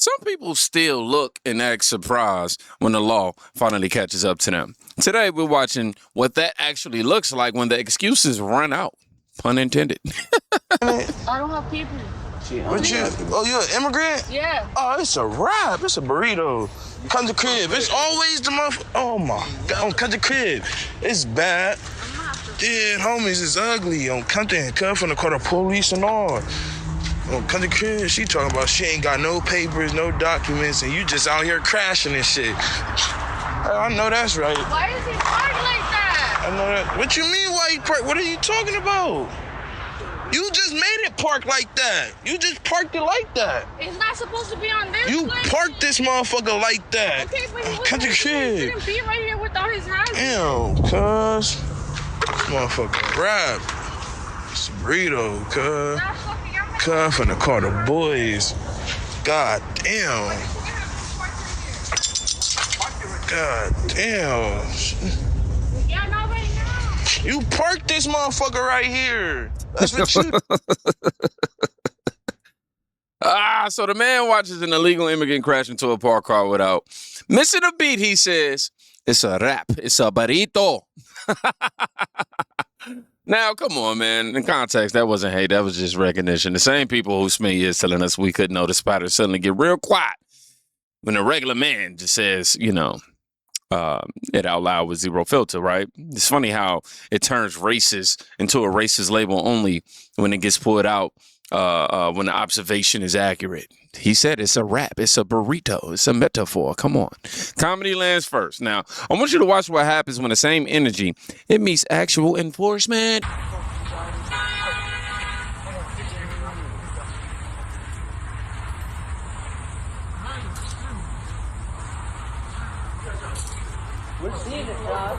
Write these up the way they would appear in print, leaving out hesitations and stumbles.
Some people still look and act surprised when the law finally catches up to them. Today, we're watching what that actually looks like when the excuses run out. Pun intended. I don't have people. What you? Oh, you're an immigrant? Yeah. Oh, it's a wrap. It's a burrito. Come to crib. It's always the month. Oh my God. Come to crib. It's bad. Yeah, homies, it's ugly. Come to come from the call the police and all. Come to crib. She talking about she ain't got no papers, no documents, and you just out here crashing and shit. I know that's right. Why is he parked like that? I know that. What you mean? Why he park? What are you talking about? You just made it park like that. You just parked it like that. It's not supposed to be on this You lane. Parked this motherfucker like that. Okay, but he Come to he crib. shouldn't be right here without his hazard. Damn, cuz. Motherfucker rap. It's a burrito, cuz. Cuz finna call the boys. God damn. God damn. Yeah, no, right now. You parked this motherfucker right here. That's what you... So the man watches an illegal immigrant crash into a parked car without missing a beat. He says, it's a rap. It's a burrito. Now, come on, man. In context, that wasn't hate. That was just recognition. The same people who spent years telling us we couldn't notice spiders suddenly get real quiet when a regular man just says, it out loud with zero filter, right? It's funny how it turns racist into a racist label only when it gets pulled out when the observation is accurate. He said it's a rap, it's a burrito, it's a metaphor. Come on. Comedy lands first. Now, I want you to watch what happens when the same energy, it meets actual enforcement. We're seeing it, Dad.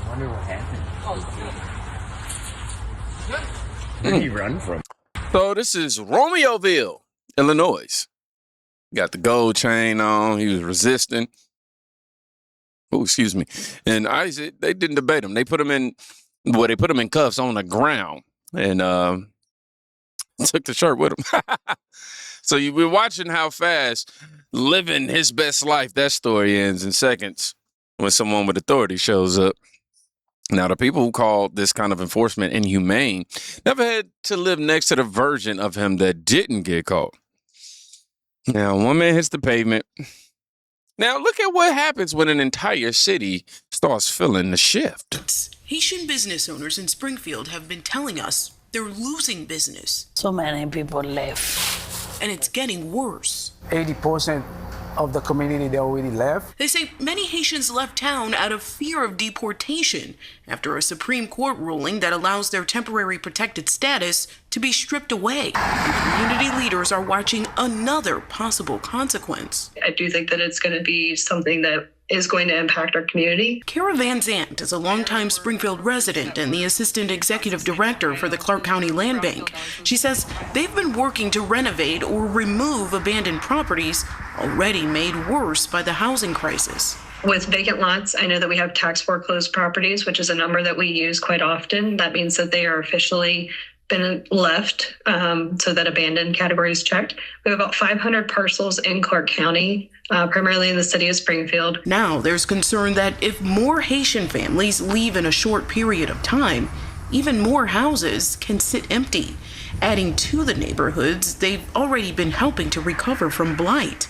I wonder what happened. Where did he run from? So this is Romeoville, Illinois. Got the gold chain on. He was resisting. Oh, excuse me. And they didn't debate him. They put him in cuffs on the ground and took the shirt with him. So you've been watching how fast living his best life, that story ends in seconds when someone with authority shows up. Now, the people who called this kind of enforcement inhumane never had to live next to the version of him that didn't get caught. Now, one man hits the pavement. Now, look at what happens when an entire city starts feeling the shift. Haitian business owners in Springfield have been telling us they're losing business. So many people left. And it's getting worse. 80% of the community, they already left. They say many Haitians left town out of fear of deportation after a Supreme Court ruling that allows their temporary protected status to be stripped away. Community leaders are watching another possible consequence. I do think that it's going to be something that is going to impact our community. Kara Van Zandt is a longtime Springfield resident and the assistant executive director for the Clark County Land Bank. She says they've been working to renovate or remove abandoned properties already made worse by the housing crisis. With vacant lots, I know that we have tax foreclosed properties, which is a number that we use quite often. That means that they are officially been left, so that abandoned category is checked. We have about 500 parcels in Clark County, primarily in the city of Springfield. Now there's concern that if more Haitian families leave in a short period of time, even more houses can sit empty, adding to the neighborhoods they've already been helping to recover from blight.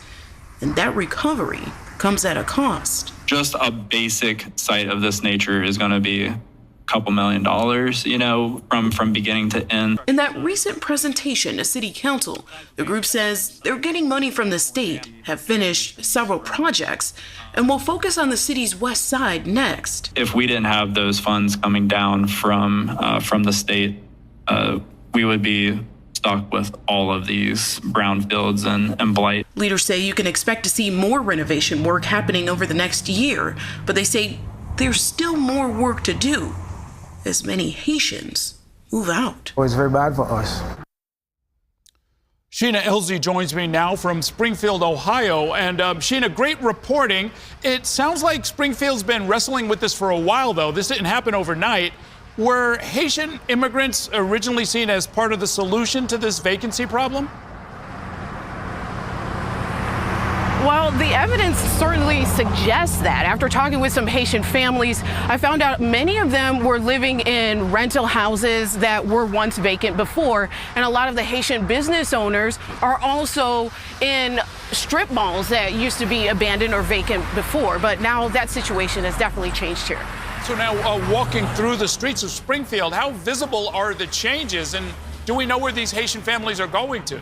And that recovery comes at a cost. Just a basic site of this nature is going to be couple $1 million, from beginning to end. In that recent presentation to City Council, the group says they're getting money from the state, have finished several projects, and will focus on the city's west side next. If we didn't have those funds coming down from the state, we would be stuck with all of these brownfields and blight. Leaders say you can expect to see more renovation work happening over the next year, but they say there's still more work to do, as many Haitians move out. It's very bad for us. Sheena Ilse joins me now from Springfield, Ohio. And Sheena, great reporting. It sounds like Springfield's been wrestling with this for a while, though. This didn't happen overnight. Were Haitian immigrants originally seen as part of the solution to this vacancy problem? Well, the evidence certainly suggests that. After talking with some Haitian families, I found out many of them were living in rental houses that were once vacant before. And a lot of the Haitian business owners are also in strip malls that used to be abandoned or vacant before. But now that situation has definitely changed here. So now, walking through the streets of Springfield, how visible are the changes? And do we know where these Haitian families are going to?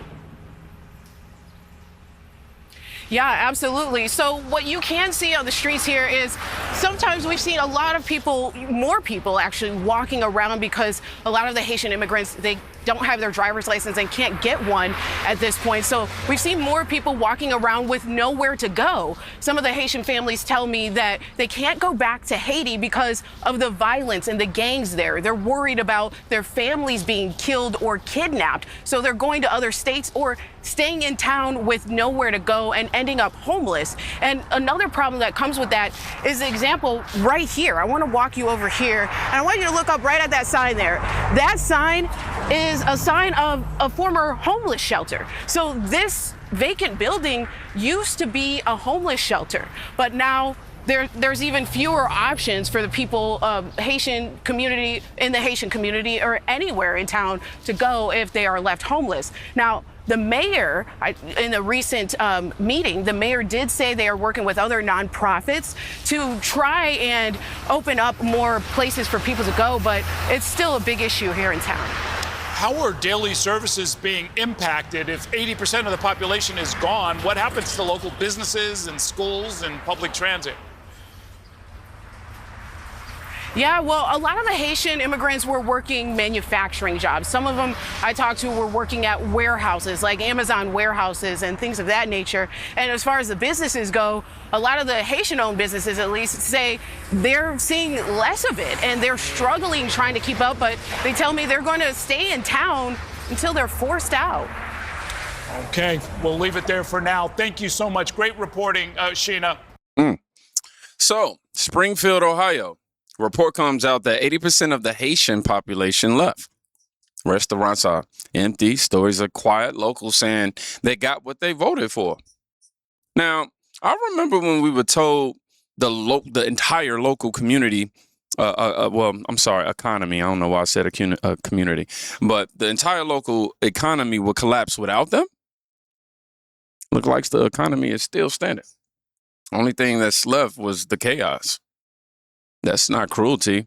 Yeah, absolutely. So what you can see on the streets here is sometimes we've seen a lot of people, more people actually walking around because a lot of the Haitian immigrants, they don't have their driver's license and can't get one at this point. So we've seen more people walking around with nowhere to go. Some of the Haitian families tell me that they can't go back to Haiti because of the violence and the gangs there. They're worried about their families being killed or kidnapped. So they're going to other states or staying in town with nowhere to go and ending up homeless. And another problem that comes with that is the example right here. I want to walk you over here and I want you to look up right at that sign there. That sign is a sign of a former homeless shelter. So this vacant building used to be a homeless shelter, but now there's even fewer options for the people Haitian community, in the Haitian community or anywhere in town to go if they are left homeless. Now, the mayor, in a recent meeting, the mayor did say they are working with other nonprofits to try and open up more places for people to go, but it's still a big issue here in town. How are daily services being impacted if 80% of the population is gone? What happens to local businesses and schools and public transit? Yeah, well, a lot of the Haitian immigrants were working manufacturing jobs. Some of them I talked to were working at warehouses, like Amazon warehouses and things of that nature. And as far as the businesses go, a lot of the Haitian-owned businesses, at least, say they're seeing less of it and they're struggling trying to keep up, but they tell me they're going to stay in town until they're forced out. Okay, we'll leave it there for now. Thank you so much. Great reporting, Sheena. So, Springfield, Ohio. Report comes out that 80% of the Haitian population left. Restaurants are empty. Stories are quiet. Locals saying they got what they voted for. Now, I remember when we were told the entire local community, economy. I don't know why I said a community, but the entire local economy would collapse without them. Look like the economy is still standing. Only thing that's left was the chaos. That's not cruelty.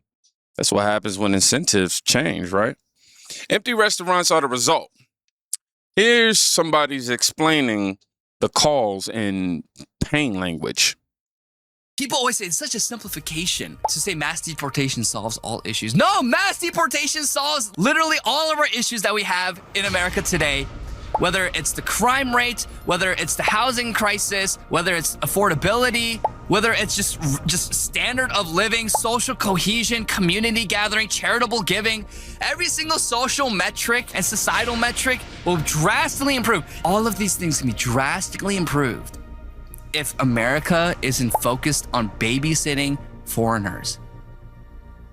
That's what happens when incentives change, right? Empty restaurants are the result. Here's somebody's explaining the cause in pain language. People always say it's such a simplification to say mass deportation solves all issues. No, mass deportation solves literally all of our issues that we have in America today. Whether it's the crime rate, whether it's the housing crisis, whether it's affordability, whether it's just standard of living, social cohesion, community gathering, charitable giving, every single social metric and societal metric will drastically improve. All of these things can be drastically improved if America isn't focused on babysitting foreigners.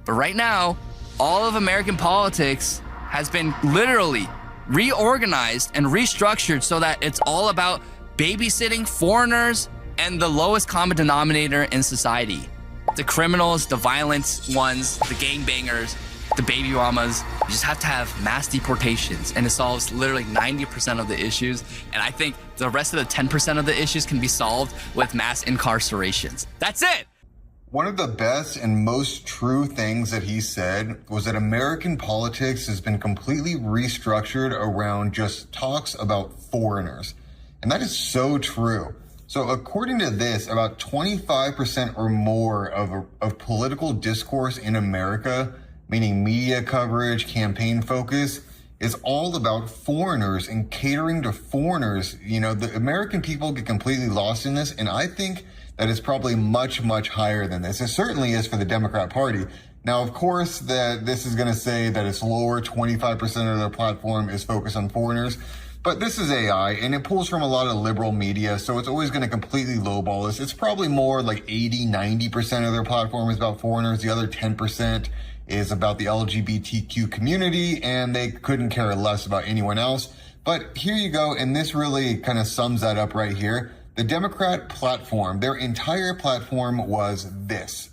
But right now, all of American politics has been literally reorganized and restructured so that it's all about babysitting foreigners and the lowest common denominator in society. The criminals, the violent ones, the gangbangers, the baby mamas. You just have to have mass deportations and it solves literally 90% of the issues. And I think the rest of the 10% of the issues can be solved with mass incarcerations. That's it. One of the best and most true things that he said was that American politics has been completely restructured around just talks about foreigners. And that is so true. So according to this, about 25% or more of political discourse in America, meaning media coverage, campaign focus, is all about foreigners and catering to foreigners. You know, the American people get completely lost in this. And I think that is probably much, much higher than this. It certainly is for the Democrat Party. Now, of course, that this is going to say that it's lower, 25% of their platform is focused on foreigners. But this is AI, and it pulls from a lot of liberal media, so it's always going to completely lowball this. It's probably more like 80, 90% of their platform is about foreigners. The other 10% is about the LGBTQ community, and they couldn't care less about anyone else. But here you go, and this really kind of sums that up right here. The Democrat platform, their entire platform was this.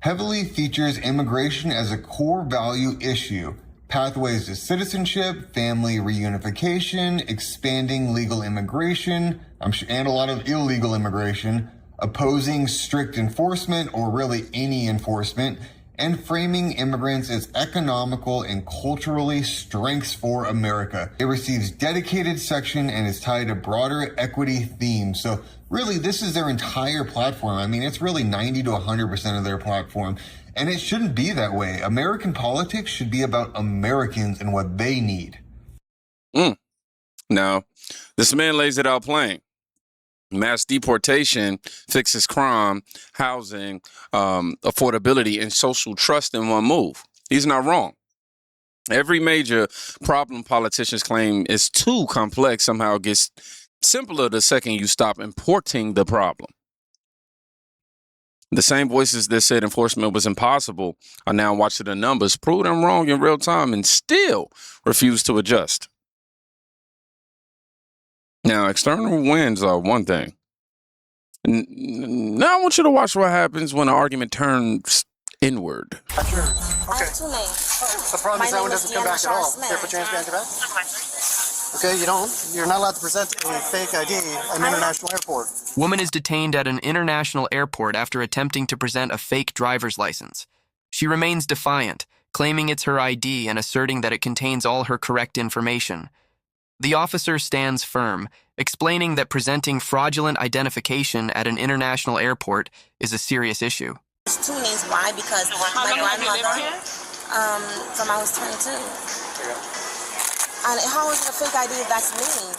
Heavily features immigration as a core value issue. Pathways to citizenship, family reunification, expanding legal immigration, and a lot of illegal immigration, opposing strict enforcement or really any enforcement, and framing immigrants as economical and culturally strengths for America. It receives dedicated section and is tied to broader equity themes. So really, this is their entire platform. I mean, it's really 90 to 100% of their platform. And it shouldn't be that way. American politics should be about Americans and what they need. Now, this man lays it out plain. Mass deportation fixes crime, housing, affordability, and social trust in one move. He's not wrong. Every major problem politicians claim is too complex somehow gets simpler the second you stop importing the problem. The same voices that said enforcement was impossible are now watching the numbers prove them wrong in real time and still refuse to adjust. Now, external wins are one thing. Now I want you to watch what happens when an argument turns inward. Sure. Okay. I have 2 names. The problem is that one doesn't come back at all. Here, put your hands behind your back. Okay, you're not allowed to present a fake ID at an international airport. Woman is detained at an international airport after attempting to present a fake driver's license. She remains defiant, claiming it's her ID and asserting that it contains all her correct information. The officer stands firm, explaining that presenting fraudulent identification at an international airport is a serious issue. There's 2 names. Why? Because my grandmother, from I was 22. And how is it a fake ID if that's me?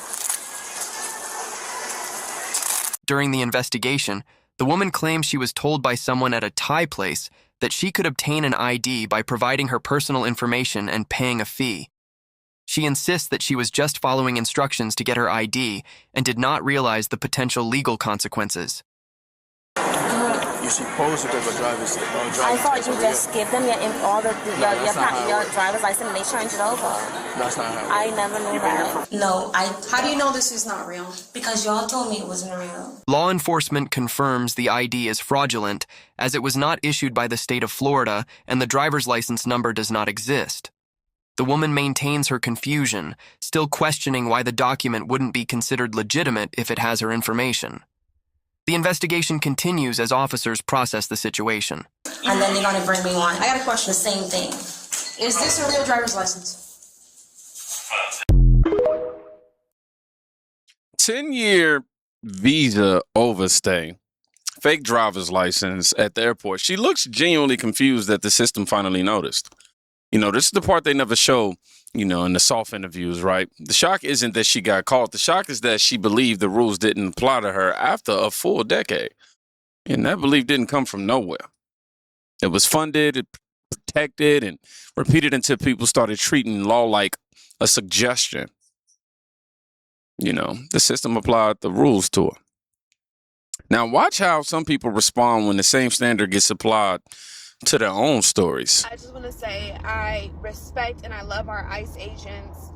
During the investigation, the woman claims she was told by someone at a Thai place that she could obtain an ID by providing her personal information and paying a fee. She insists that she was just following instructions to get her ID and did not realize the potential legal consequences. You're supposed to take a driver's license. I thought you just give them your driver's license and they change it over. That's not how I never knew that. No, How do you know this is not real? because y'all told me it wasn't real. Law enforcement confirms the ID is fraudulent as it was not issued by the state of Florida and the driver's license number does not exist. The woman maintains her confusion, still questioning why the document wouldn't be considered legitimate if it has her information. The investigation continues as officers process the situation. And then they're gonna bring me one. I got a question. The same thing. Is this a real driver's license? 10-year visa overstay, fake driver's license at the airport. She looks genuinely confused that the system finally noticed. You know, this is the part they never show, you know, in the soft interviews, right? The shock isn't that she got caught. The shock is that she believed the rules didn't apply to her after a full decade. And that belief didn't come from nowhere. It was funded, protected, and repeated until people started treating law like a suggestion. You know, the system applied the rules to her. Now, watch how some people respond when the same standard gets applied to their own stories. I just want to say I respect and I love our ICE agents.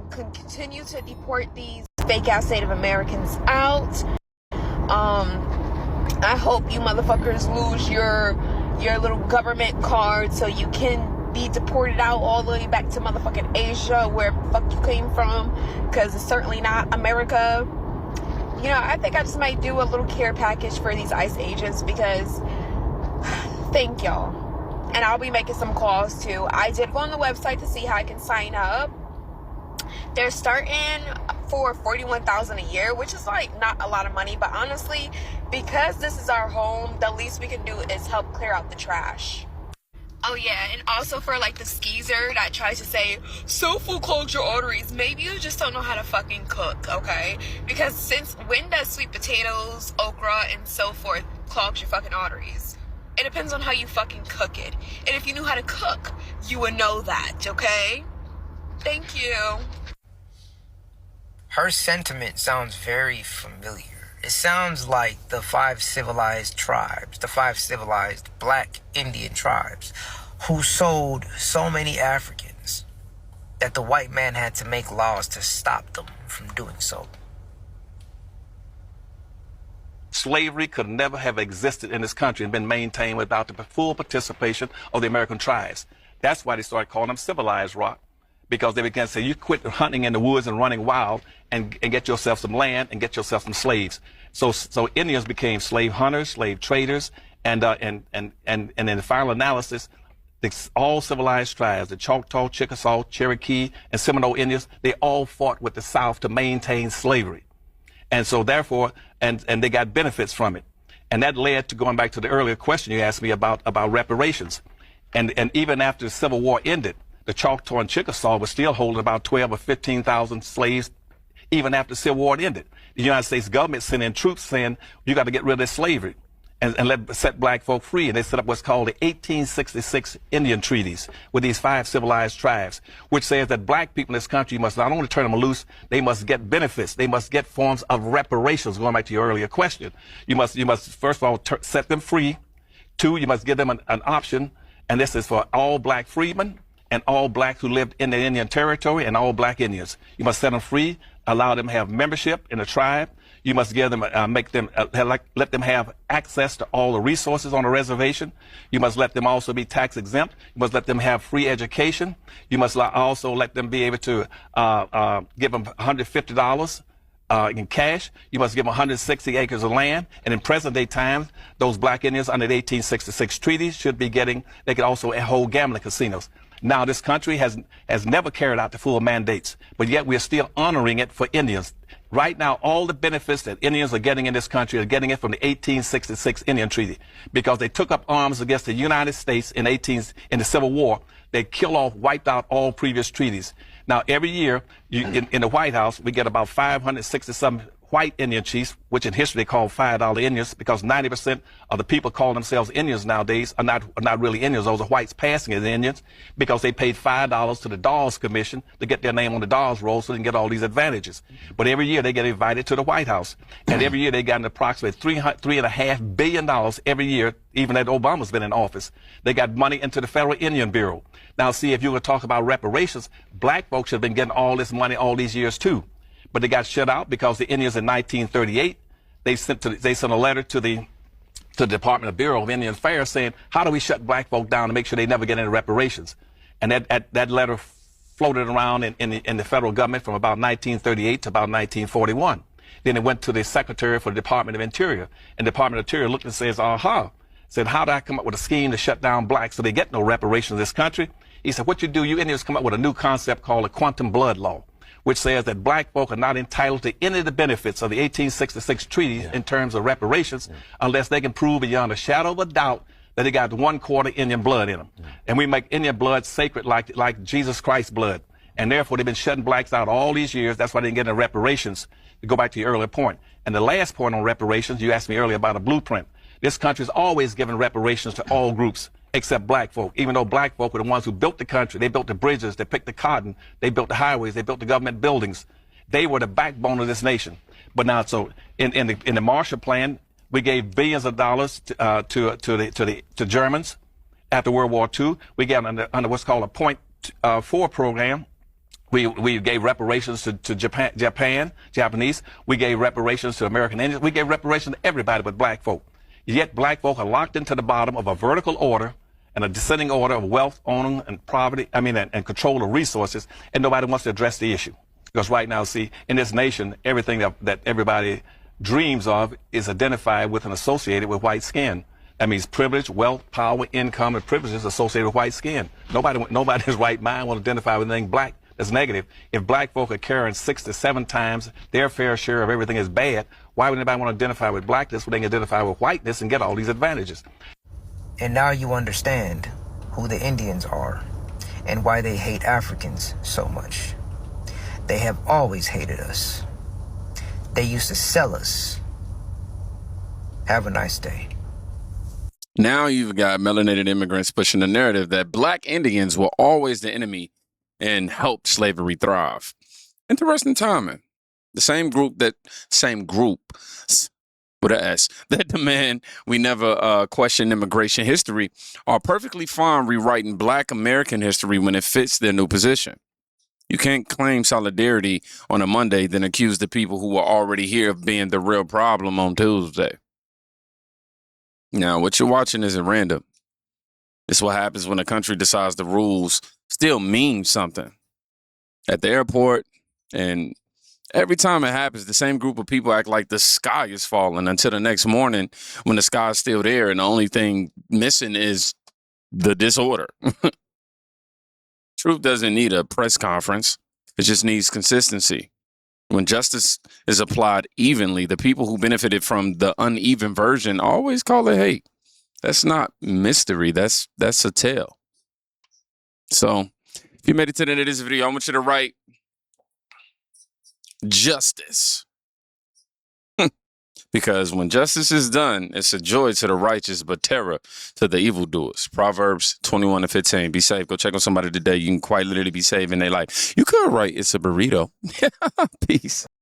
Continue to deport these fake ass Native Americans out. I hope you motherfuckers lose your little government card so you can be deported out all the way back to motherfucking Asia, where the fuck you came from, because it's certainly not America. You know, I think I just might do a little care package for these ICE agents because thank y'all. And I'll be making some calls too. I did go on the website to see how I can sign up. They're starting for $41,000 a year, which is like not a lot of money, but honestly, because this is our home, the least we can do is help clear out the trash. Oh yeah, and also for like the skeezer that tries to say, soulful clogs your arteries, maybe you just don't know how to fucking cook, okay? Because when does sweet potatoes, okra, and so forth clogs your fucking arteries? It depends on how you fucking cook it. And if you knew how to cook, you would know that, okay? Thank you. Her sentiment sounds very familiar. It sounds like the 5 civilized tribes, the 5 civilized black Indian tribes, who sold so many Africans that the white man had to make laws to stop them from doing so. Slavery could never have existed in this country and been maintained without the full participation of the American tribes. That's why they started calling them civilized, Rock, because they began to say, you quit hunting in the woods and running wild and get yourself some land and get yourself some slaves. So Indians became slave hunters, slave traders, and in the final analysis, all civilized tribes, the Choctaw, Chickasaw, Cherokee, and Seminole Indians, they all fought with the South to maintain slavery. And so therefore, and they got benefits from it. And that led to going back to the earlier question you asked me about reparations. And even after the Civil War ended, the Choctaw and Chickasaw were still holding about 12 or 15,000 slaves even after the Civil War ended. The United States government sent in troops saying, you got to get rid of this slavery and set black folk free. And they set up what's called the 1866 Indian Treaties with these 5 civilized tribes, which says that black people in this country must not only turn them loose, they must get benefits. They must get forms of reparations, going back to your earlier question. You must first of all, set them free. 2, you must give them an option, and this is for all black freedmen and all blacks who lived in the Indian Territory and all black Indians. You must set them free, allow them to have membership in the tribe. You must give them, let them have access to all the resources on the reservation. You must let them also be tax exempt. You must let them have free education. You must also let them be able to give them $150 in cash. You must give them 160 acres of land. And in present day times, those black Indians under the 1866 treaties should be getting, they could also hold gambling casinos. Now, this country has never carried out the full mandates, but yet we're still honoring it for Indians. Right now, all the benefits that Indians are getting in this country are getting it from the 1866 Indian Treaty, because they took up arms against the United States in the Civil War. They wiped out all previous treaties. Now, every year in the White House, we get about 560-some white Indian chiefs, which in history they call $5 Indians, because 90% of the people calling themselves Indians nowadays are not really Indians. Those are whites passing as Indians, because they paid $5 to the Dawes Commission to get their name on the Dawes roll so they can get all these advantages. But every year they get invited to the White House, and every year they got an approximate $3.5 billion every year, even that Obama's been in office. They got money into the Federal Indian Bureau. Now, see, if you were to talk about reparations, black folks should have been getting all this money all these years too. But they got shut out because the Indians in 1938, they sent a letter to the Department of Bureau of Indian Affairs saying, how do we shut black folk down to make sure they never get any reparations? And that letter floated around in the federal government from about 1938 to about 1941. Then it went to the Secretary for the Department of Interior, and the Department of Interior looked and says, said, how do I come up with a scheme to shut down blacks so they get no reparations in this country? He said, what you do, you Indians come up with a new concept called a quantum blood law, which says that black folk are not entitled to any of the benefits of the 1866 treaty in terms of reparations unless they can prove beyond a shadow of a doubt that they got 1/4 Indian blood in them. And we make Indian blood sacred like Jesus Christ's blood. And therefore, they've been shutting blacks out all these years. That's why they didn't get any reparations, to go back to your earlier point. And the last point on reparations, you asked me earlier about a blueprint. This country's always given reparations to all groups except black folk, even though black folk were the ones who built the country. They built the bridges, they picked the cotton, they built the highways, they built the government buildings. They were the backbone of this nation. But now, so in the Marshall Plan, we gave billions of dollars to Germans after World War II. We got under what's called a Point 4 program. We gave reparations to Japanese. We gave reparations to American Indians. We gave reparations to everybody but black folk. Yet black folk are locked into the bottom of a vertical order and a descending order of wealth, owning, and poverty, and control of resources, and nobody wants to address the issue. Because right now, see, in this nation, everything that everybody dreams of is identified with and associated with white skin. That means privilege, wealth, power, income, and privileges associated with white skin. Nobody's right mind will identify with anything black that's negative. If black folk are carrying 6 to 7 times their fair share of everything is bad, why would anybody want to identify with blackness when they can identify with whiteness and get all these advantages? And now you understand who the Indians are and why they hate Africans so much. They have always hated us. They used to sell us. Have a nice day. Now you've got melanated immigrants pushing the narrative that black Indians were always the enemy and helped slavery thrive. Interesting timing. The same group with an S that demand we never question immigration history are perfectly fine rewriting black American history when it fits their new position. You can't claim solidarity on a Monday, then accuse the people who were already here of being the real problem on Tuesday. Now, what you're watching isn't random. It's what happens when a country decides the rules still mean something. At the airport, and every time it happens, the same group of people act like the sky is falling until the next morning when the sky is still there and the only thing missing is the disorder. Truth doesn't need a press conference. It just needs consistency. When justice is applied evenly, the people who benefited from the uneven version always call it hate. That's not mystery. That's a tale. So if you made it to the end of this video, I want you to write justice. Because when justice is done, it's a joy to the righteous, but terror to the evildoers. Proverbs 21:15. Be safe. Go check on somebody today. You can quite literally be saving their life. You could write it's a burrito. Peace.